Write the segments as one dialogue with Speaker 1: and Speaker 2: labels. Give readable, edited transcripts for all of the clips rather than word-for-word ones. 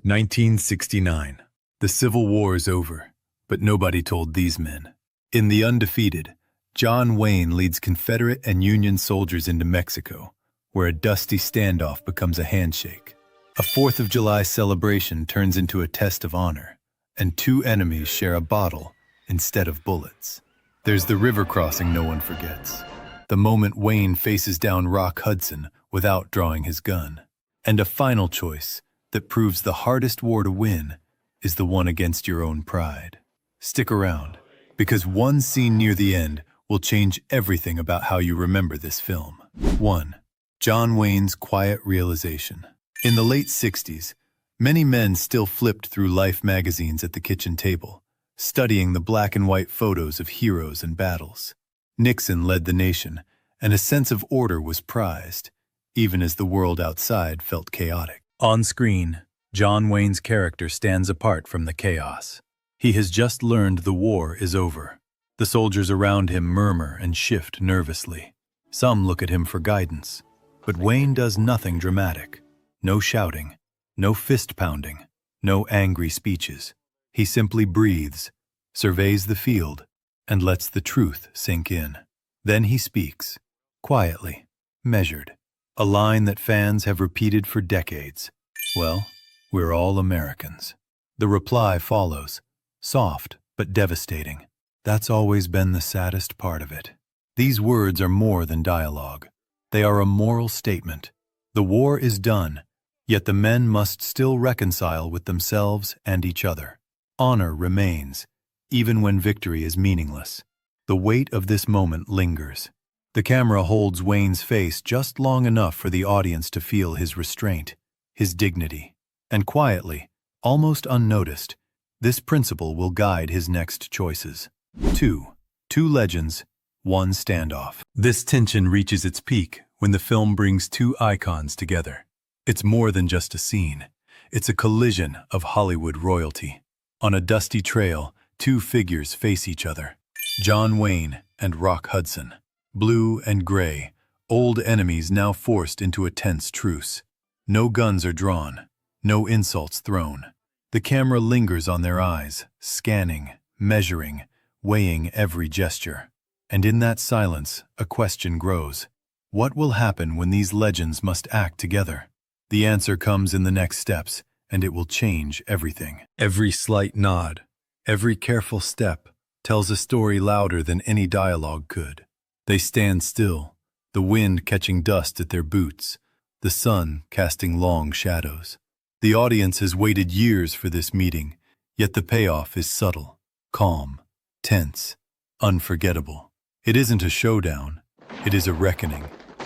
Speaker 1: 1969. The Civil War is over, but nobody told these men. In the Undefeated, John Wayne leads Confederate and Union soldiers into Mexico, where a dusty standoff becomes a handshake. A 4th of July celebration turns into a test of honor, and two enemies share a bottle instead of bullets. There's the river crossing no one forgets, the moment Wayne faces down Rock Hudson without drawing his gun. And a final choice that proves the hardest war to win is the one against your own pride. Stick around, because one scene near the end will change everything about how you remember this film. 1. John Wayne's quiet realization. In the late 60s, many men still flipped through Life magazines at the kitchen table, studying the black and white photos of heroes and battles. Nixon led the nation, and a sense of order was prized, even as the world outside felt chaotic. On screen, John Wayne's character stands apart from the chaos. He has just learned the war is over. The soldiers around him murmur and shift nervously. Some look at him for guidance, but Wayne does nothing dramatic. No shouting, no fist-pounding, no angry speeches. He simply breathes, surveys the field, and lets the truth sink in. Then he speaks, quietly, measured, a line that fans have repeated for decades. Well, we're all Americans. The reply follows, soft but devastating. That's always been the saddest part of it. These words are more than dialogue. They are a moral statement. The war is done, yet the men must still reconcile with themselves and each other. Honor remains, even when victory is meaningless. The weight of this moment lingers. The camera holds Wayne's face just long enough for the audience to feel his restraint, his dignity. And quietly, almost unnoticed, this principle will guide his next choices. 2. Two legends, one standoff. This tension reaches its peak when the film brings two icons together. It's more than just a scene. It's a collision of Hollywood royalty. On a dusty trail, two figures face each other. John Wayne and Rock Hudson. Blue and gray, old enemies now forced into a tense truce. No guns are drawn, no insults thrown. The camera lingers on their eyes, scanning, measuring, weighing every gesture. And in that silence, a question grows. What will happen when these legends must act together? The answer comes in the next steps, and it will change everything. Every slight nod, every careful step, tells a story louder than any dialogue could. They stand still, the wind catching dust at their boots, the sun casting long shadows. The audience has waited years for this meeting, yet the payoff is subtle, calm, tense, unforgettable. It isn't a showdown, it is a reckoning.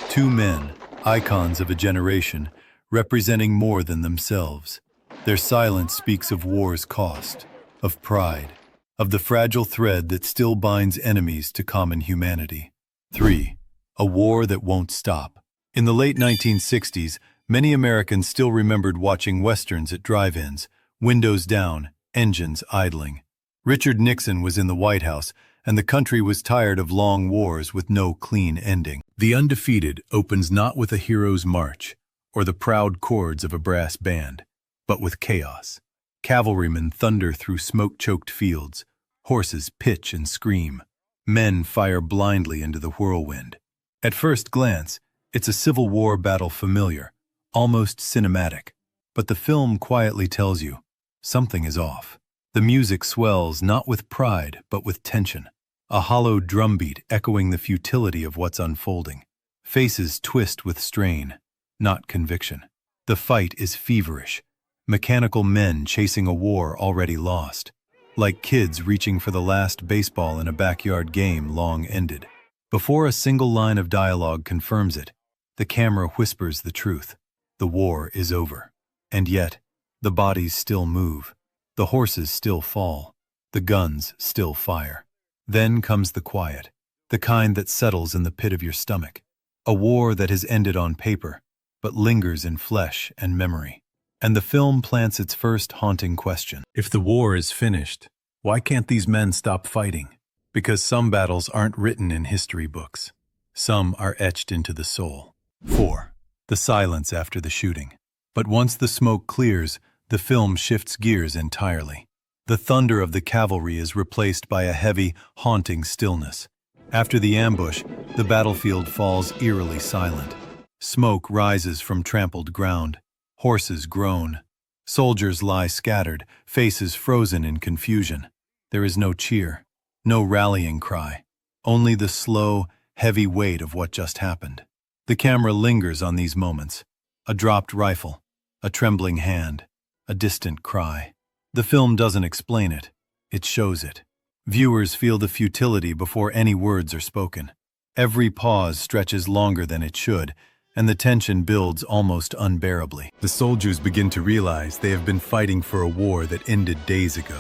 Speaker 1: Two men, icons of a generation, representing more than themselves. Their silence speaks of war's cost, of pride, of the fragile thread that still binds enemies to common humanity. 3. A war that won't stop. In the late 1960s, many Americans still remembered watching westerns at drive-ins, windows down, engines idling. Richard Nixon was in the White House, and the country was tired of long wars with no clean ending. The Undefeated opens not with a hero's march, or the proud chords of a brass band, but with chaos. Cavalrymen thunder through smoke-choked fields, horses pitch and scream. Men fire blindly into the whirlwind. At first glance, it's a Civil War battle familiar, almost cinematic. But the film quietly tells you, something is off. The music swells not with pride, but with tension. A hollow drumbeat echoing the futility of what's unfolding. Faces twist with strain, not conviction. The fight is feverish. Mechanical men chasing a war already lost. Like kids reaching for the last baseball in a backyard game long ended. Before a single line of dialogue confirms it, the camera whispers the truth. The war is over. And yet, the bodies still move. The horses still fall. The guns still fire. Then comes the quiet, the kind that settles in the pit of your stomach. A war that has ended on paper, but lingers in flesh and memory. And the film plants its first haunting question. If the war is finished, why can't these men stop fighting? Because some battles aren't written in history books. Some are etched into the soul. 4. The silence after the shooting. But once the smoke clears, the film shifts gears entirely. The thunder of the cavalry is replaced by a heavy, haunting stillness. After the ambush, the battlefield falls eerily silent. Smoke rises from trampled ground. Horses groan. Soldiers lie scattered, faces frozen in confusion. There is no cheer, no rallying cry, only the slow, heavy weight of what just happened. The camera lingers on these moments. A dropped rifle, a trembling hand, a distant cry. The film doesn't explain it, it shows it. Viewers feel the futility before any words are spoken. Every pause stretches longer than it should, and the tension builds almost unbearably. The soldiers begin to realize they have been fighting for a war that ended days ago.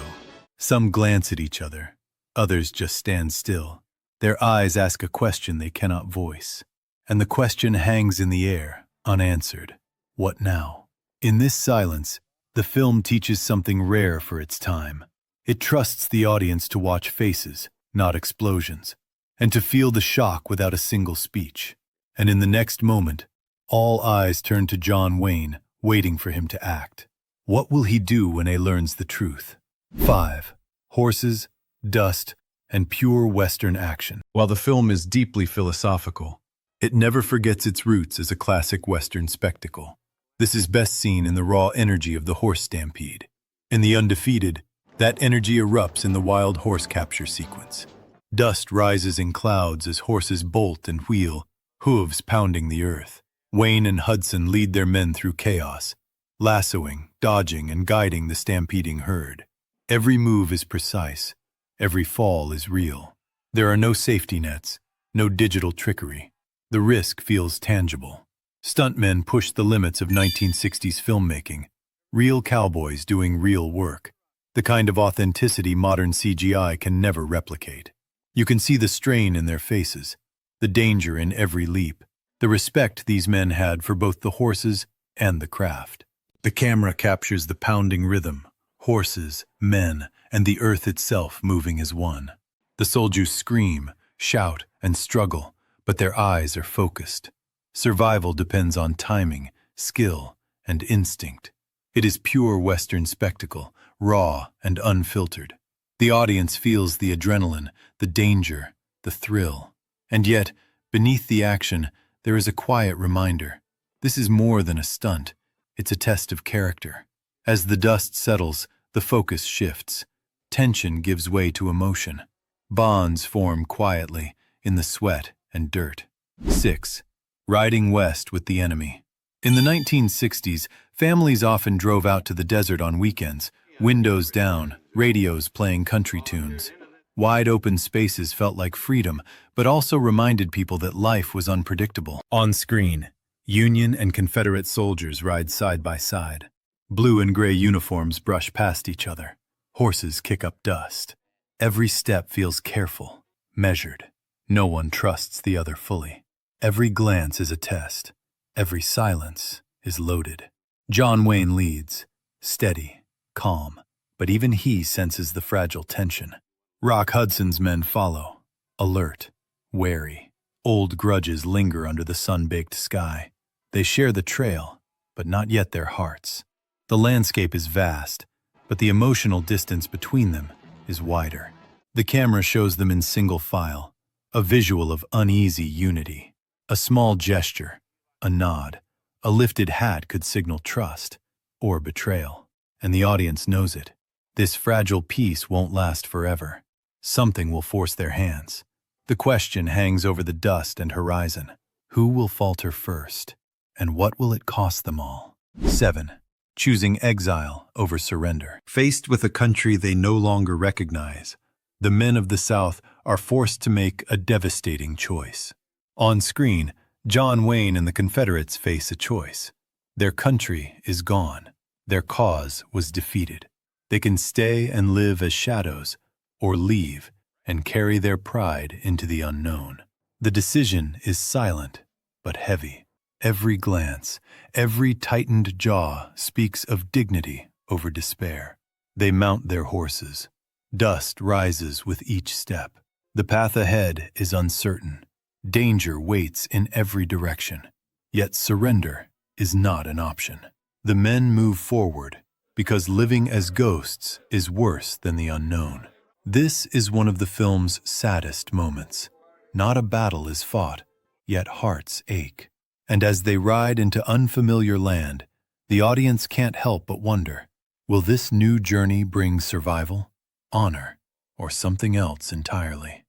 Speaker 1: Some glance at each other, others just stand still. Their eyes ask a question they cannot voice. And the question hangs in the air, unanswered. What now? In this silence, the film teaches something rare for its time. It trusts the audience to watch faces, not explosions, and to feel the shock without a single speech. And in the next moment, all eyes turn to John Wayne, waiting for him to act. What will he do when he learns the truth? 5. Horses, dust, and pure Western action. While the film is deeply philosophical, it never forgets its roots as a classic Western spectacle. This is best seen in the raw energy of the horse stampede. In the Undefeated, that energy erupts in the wild horse capture sequence. Dust rises in clouds as horses bolt and wheel, hooves pounding the earth. Wayne and Hudson lead their men through chaos, lassoing, dodging, and guiding the stampeding herd. Every move is precise. Every fall is real. There are no safety nets, no digital trickery. The risk feels tangible. Stuntmen push the limits of 1960s filmmaking. Real cowboys doing real work. The kind of authenticity modern CGI can never replicate. You can see the strain in their faces, the danger in every leap, the respect these men had for both the horses and the craft. The camera captures the pounding rhythm, horses, men, and the earth itself moving as one. The soldiers scream, shout, and struggle, but their eyes are focused. Survival depends on timing, skill, and instinct. It is pure Western spectacle, raw and unfiltered. The audience feels the adrenaline, the danger, the thrill. And yet, beneath the action, there is a quiet reminder. This is more than a stunt. It's a test of character. As the dust settles, the focus shifts. Tension gives way to emotion. Bonds form quietly in the sweat and dirt. 6. Riding west with the enemy. In the 1960s, families often drove out to the desert on weekends, windows down, radios playing country tunes. Wide open spaces felt like freedom, but also reminded people that life was unpredictable. On screen, Union and Confederate soldiers ride side by side. Blue and gray uniforms brush past each other. Horses kick up dust. Every step feels careful, measured. No one trusts the other fully. Every glance is a test. Every silence is loaded. John Wayne leads, steady, calm, but even he senses the fragile tension. Rock Hudson's men follow, alert, wary. Old grudges linger under the sun-baked sky. They share the trail, but not yet their hearts. The landscape is vast, but the emotional distance between them is wider. The camera shows them in single file, a visual of uneasy unity. A small gesture, a nod, a lifted hat could signal trust or betrayal, and the audience knows it. This fragile peace won't last forever. Something will force their hands. The question hangs over the dust and horizon. Who will falter first? And what will it cost them all? 7. Choosing exile over surrender. Faced with a country they no longer recognize, the men of the South are forced to make a devastating choice. On screen, John Wayne and the Confederates face a choice. Their country is gone. Their cause was defeated. They can stay and live as shadows, or leave and carry their pride into the unknown. The decision is silent, but heavy. Every glance, every tightened jaw speaks of dignity over despair. They mount their horses. Dust rises with each step. The path ahead is uncertain. Danger waits in every direction. Yet surrender is not an option. The men move forward, because living as ghosts is worse than the unknown. This is one of the film's saddest moments. Not a battle is fought, yet hearts ache. And as they ride into unfamiliar land, the audience can't help but wonder, will this new journey bring survival, honor, or something else entirely?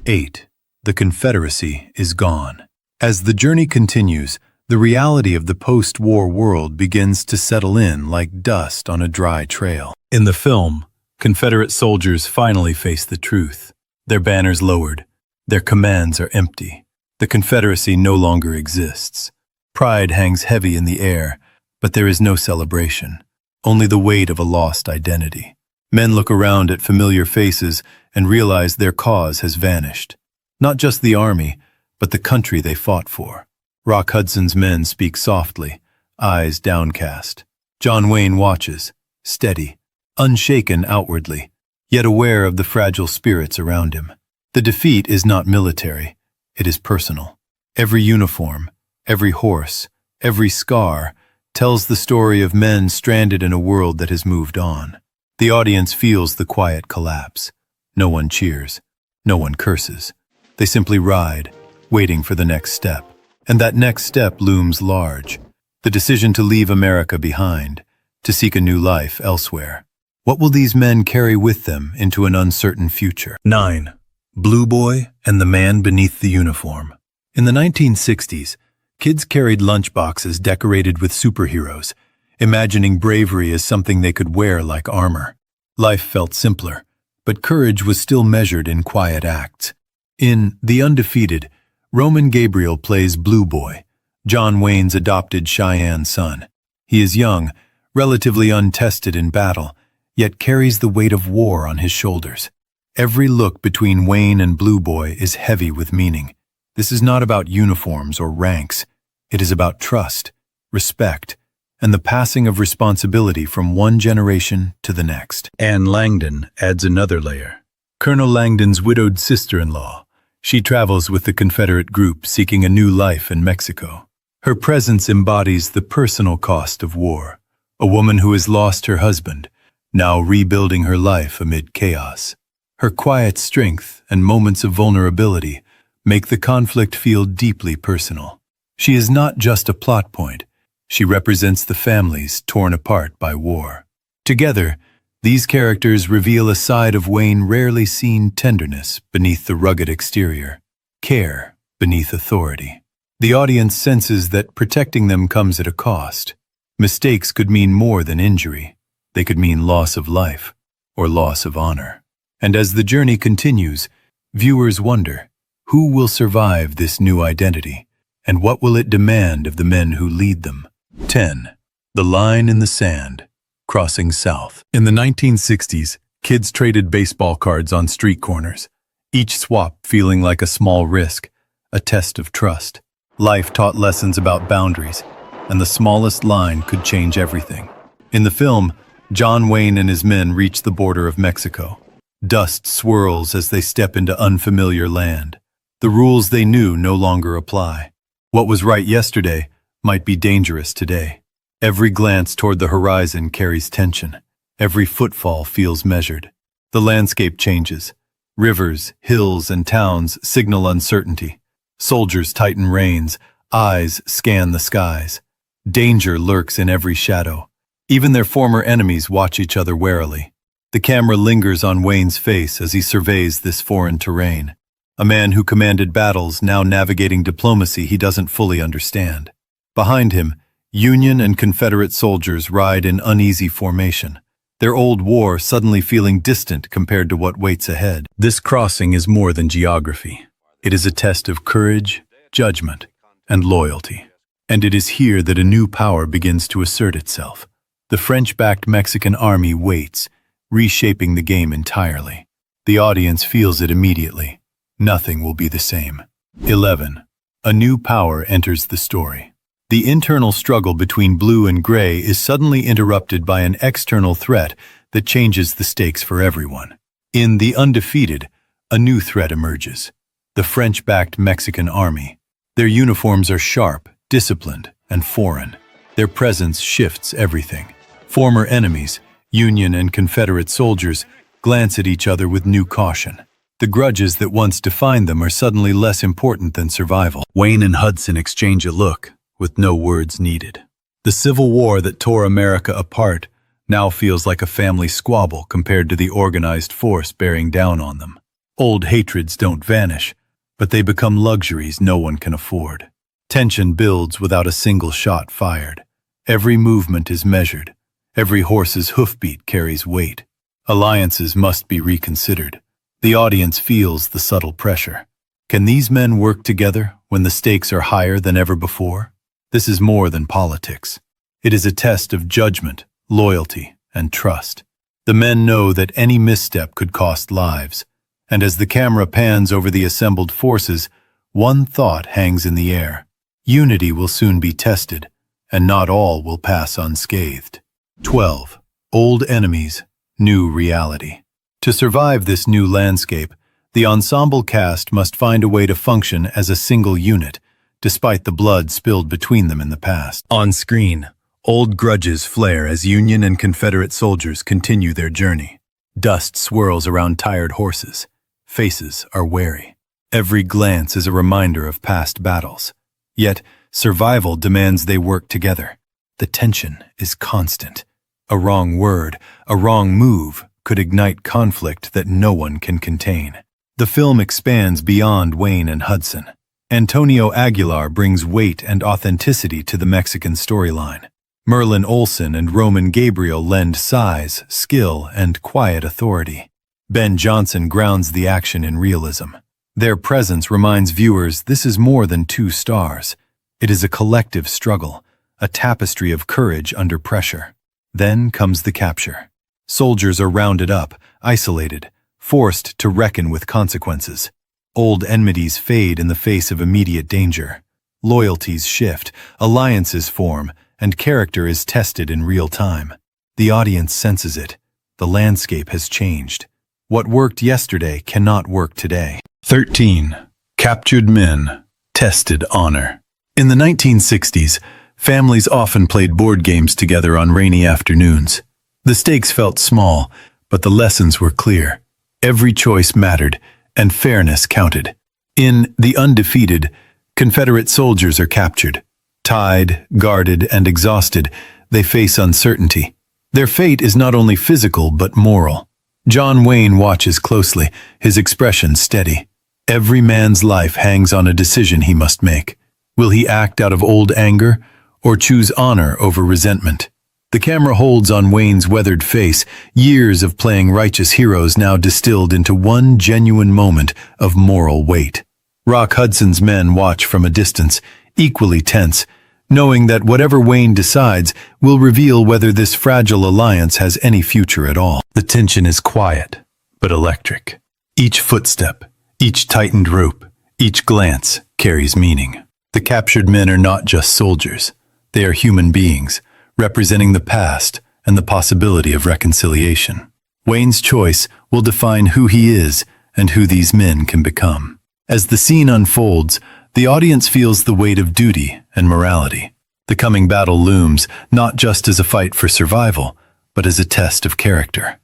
Speaker 1: 8. The Confederacy is gone. As the journey continues, the reality of the post-war world begins to settle in like dust on a dry trail. In the film, Confederate soldiers finally face the truth. Their banners lowered. Their commands are empty. The Confederacy no longer exists. Pride hangs heavy in the air, but there is no celebration, only the weight of a lost identity. Men look around at familiar faces and realize their cause has vanished. Not just the army, but the country they fought for. Rock Hudson's men speak softly, eyes downcast. John Wayne watches, steady, unshaken outwardly, yet aware of the fragile spirits around him. The defeat is not military, it is personal. Every uniform, every horse, every scar tells the story of men stranded in a world that has moved on. The audience feels the quiet collapse. No one cheers, no one curses. They simply ride, waiting for the next step. And that next step looms large. The decision to leave America behind, to seek a new life elsewhere. What will these men carry with them into an uncertain future? 9. Blue Boy and the Man Beneath the Uniform. In the 1960s, kids carried lunchboxes decorated with superheroes, imagining bravery as something they could wear like armor. Life felt simpler, but courage was still measured in quiet acts. In The Undefeated, Roman Gabriel plays Blue Boy, John Wayne's adopted Cheyenne son. He is young, relatively untested in battle, yet carries the weight of war on his shoulders. Every look between Wayne and Blue Boy is heavy with meaning. This is not about uniforms or ranks. It is about trust, respect, and the passing of responsibility from one generation to the next. Anne Langdon adds another layer. Colonel Langdon's widowed sister-in-law. She travels with the Confederate group seeking a new life in Mexico. Her presence embodies the personal cost of war. A woman who has lost her husband, now rebuilding her life amid chaos. Her quiet strength and moments of vulnerability make the conflict feel deeply personal. She is not just a plot point. She represents the families torn apart by war. Together, these characters reveal a side of Wayne rarely seen: tenderness beneath the rugged exterior, care beneath authority. The audience senses that protecting them comes at a cost. Mistakes could mean more than injury. They could mean loss of life or loss of honor. And as the journey continues, viewers wonder, who will survive this new identity, and what will it demand of the men who lead them? 10. The Line in the Sand. Crossing south. In the 1960s, kids traded baseball cards on street corners, each swap feeling like a small risk, a test of trust. Life taught lessons about boundaries, and the smallest line could change everything. In the film, John Wayne and his men reach the border of Mexico. Dust swirls as they step into unfamiliar land. The rules they knew no longer apply. What was right yesterday might be dangerous today. Every glance toward the horizon carries tension. Every footfall feels measured. The landscape changes. Rivers, hills, and towns signal uncertainty. Soldiers tighten reins, eyes scan the skies. Danger lurks in every shadow. Even their former enemies watch each other warily. The camera lingers on Wayne's face as he surveys this foreign terrain. A man who commanded battles now navigating diplomacy he doesn't fully understand. Behind him, Union and Confederate soldiers ride in uneasy formation, their old war suddenly feeling distant compared to what waits ahead. This crossing is more than geography. It is a test of courage, judgment, and loyalty. And it is here that a new power begins to assert itself. The French-backed Mexican army waits, reshaping the game entirely. The audience feels it immediately. Nothing will be the same. 11. A new power enters the story. The internal struggle between blue and gray is suddenly interrupted by an external threat that changes the stakes for everyone. In The Undefeated, a new threat emerges: the French-backed Mexican army. Their uniforms are sharp, disciplined, and foreign. Their presence shifts everything. Former enemies, Union and Confederate soldiers, glance at each other with new caution. The grudges that once defined them are suddenly less important than survival. Wayne and Hudson exchange a look, with no words needed. The Civil War that tore America apart now feels like a family squabble compared to the organized force bearing down on them. Old hatreds don't vanish, but they become luxuries no one can afford. Tension builds without a single shot fired. Every movement is measured. Every horse's hoofbeat carries weight. Alliances must be reconsidered. The audience feels the subtle pressure. Can these men work together when the stakes are higher than ever before? This is more than politics. It is a test of judgment, loyalty, and trust. The men know that any misstep could cost lives, and as the camera pans over the assembled forces, one thought hangs in the air. Unity will soon be tested, and not all will pass unscathed. 12. Old enemies, new reality. To survive this new landscape, the ensemble cast must find a way to function as a single unit, despite the blood spilled between them in the past. On screen, old grudges flare as Union and Confederate soldiers continue their journey. Dust swirls around tired horses. Faces are wary. Every glance is a reminder of past battles. Yet, survival demands they work together. The tension is constant. A wrong word, a wrong move, could ignite conflict that no one can contain. The film expands beyond Wayne and Hudson. Antonio Aguilar brings weight and authenticity to the Mexican storyline. Merlin Olsen and Roman Gabriel lend size, skill, and quiet authority. Ben Johnson grounds the action in realism. Their presence reminds viewers this is more than two stars. It is a collective struggle, a tapestry of courage under pressure. Then comes the capture. Soldiers are rounded up, isolated, forced to reckon with consequences. Old enmities fade in the face of immediate danger. Loyalties shift, alliances form, and character is tested in real time. The audience senses it. The landscape has changed. What worked yesterday cannot work today. 13. Captured men, tested honor. In the 1960s, families often played board games together on rainy afternoons. The stakes felt small, but the lessons were clear. Every choice mattered, and fairness counted. In The Undefeated, Confederate soldiers are captured. Tied, guarded, and exhausted, they face uncertainty. Their fate is not only physical but moral. John Wayne watches closely, his expression steady. Every man's life hangs on a decision he must make. Will he act out of old anger, or choose honor over resentment? The camera holds on Wayne's weathered face, years of playing righteous heroes now distilled into one genuine moment of moral weight. Rock Hudson's men watch from a distance, equally tense, knowing that whatever Wayne decides will reveal whether this fragile alliance has any future at all. The tension is quiet, but electric. Each footstep, each tightened rope, each glance carries meaning. The captured men are not just soldiers. They are human beings, representing the past and the possibility of reconciliation. Wayne's choice will define who he is and who these men can become. As the scene unfolds, the audience feels the weight of duty and morality. The coming battle looms not just as a fight for survival, but as a test of character.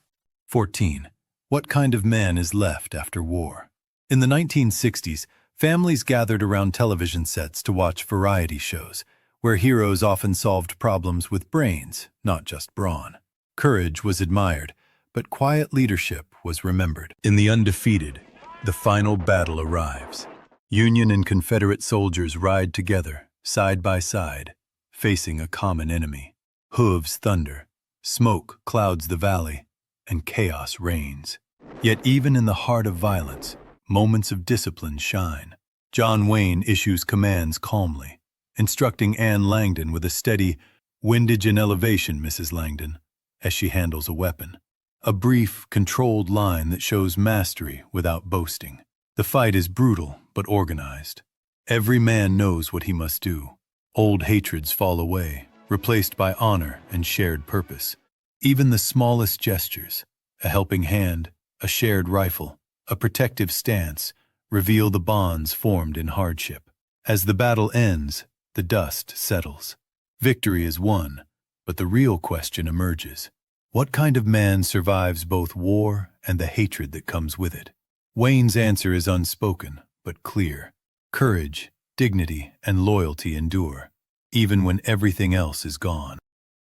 Speaker 1: 14. What kind of man is left after war? In the 1960s, families gathered around television sets to watch variety shows, where heroes often solved problems with brains, not just brawn. Courage was admired, but quiet leadership was remembered. In The Undefeated, the final battle arrives. Union and Confederate soldiers ride together, side by side, facing a common enemy. Hooves thunder, smoke clouds the valley, and chaos reigns. Yet even in the heart of violence, moments of discipline shine. John Wayne issues commands calmly, instructing Anne Langdon with a steady, "Windage and elevation, Mrs. Langdon," as she handles a weapon. A brief, controlled line that shows mastery without boasting. The fight is brutal but organized. Every man knows what he must do. Old hatreds fall away, replaced by honor and shared purpose. Even the smallest gestures, a helping hand, a shared rifle, a protective stance, reveal the bonds formed in hardship. As the battle ends, the dust settles. Victory is won, But the real question emerges. What kind of man survives both war and the hatred that comes with it? Wayne's answer is unspoken, but clear. Courage, dignity, and loyalty endure, even when everything else is gone.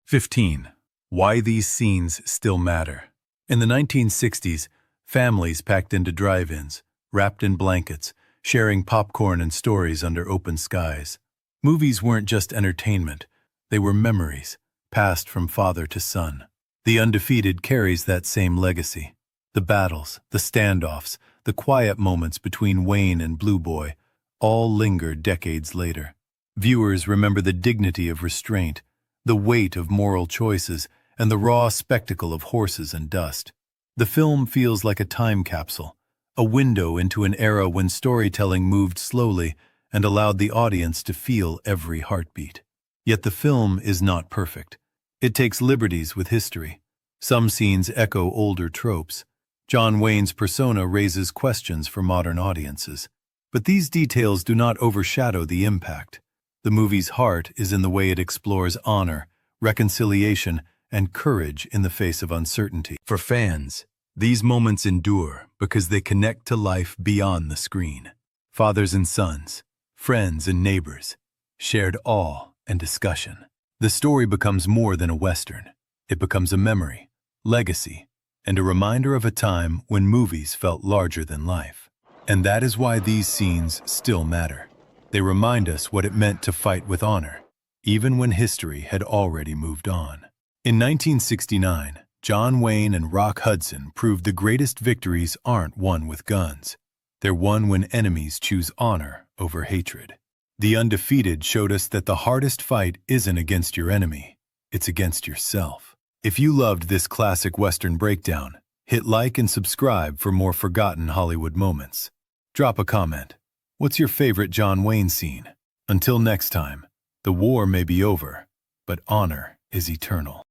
Speaker 1: 15. Why these scenes still matter. In the 1960s, families packed into drive-ins, wrapped in blankets, sharing popcorn and stories under open skies. Movies weren't just entertainment, they were memories, passed from father to son. The Undefeated carries that same legacy. The battles, the standoffs, the quiet moments between Wayne and Blue Boy all linger decades later. Viewers remember the dignity of restraint, the weight of moral choices, and the raw spectacle of horses and dust. The film feels like a time capsule, a window into an era when storytelling moved slowly and allowed the audience to feel every heartbeat. Yet the film is not perfect. It takes liberties with history. Some scenes echo older tropes. John Wayne's persona raises questions for modern audiences. But these details do not overshadow the impact. The movie's heart is in the way it explores honor, reconciliation, and courage in the face of uncertainty. For fans, these moments endure because they connect to life beyond the screen. Fathers and sons, friends and neighbors, shared awe and discussion. The story becomes more than a Western. It becomes a memory, legacy, and a reminder of a time when movies felt larger than life. And that is why these scenes still matter. They remind us what it meant to fight with honor, even when history had already moved on. In 1969, John Wayne and Rock Hudson proved the greatest victories aren't won with guns. They're won when enemies choose honor over hatred. The Undefeated showed us that the hardest fight isn't against your enemy, it's against yourself. If you loved this classic Western breakdown, hit like and subscribe for more forgotten Hollywood moments. Drop a comment. What's your favorite John Wayne scene? Until next time, the war may be over, but honor is eternal.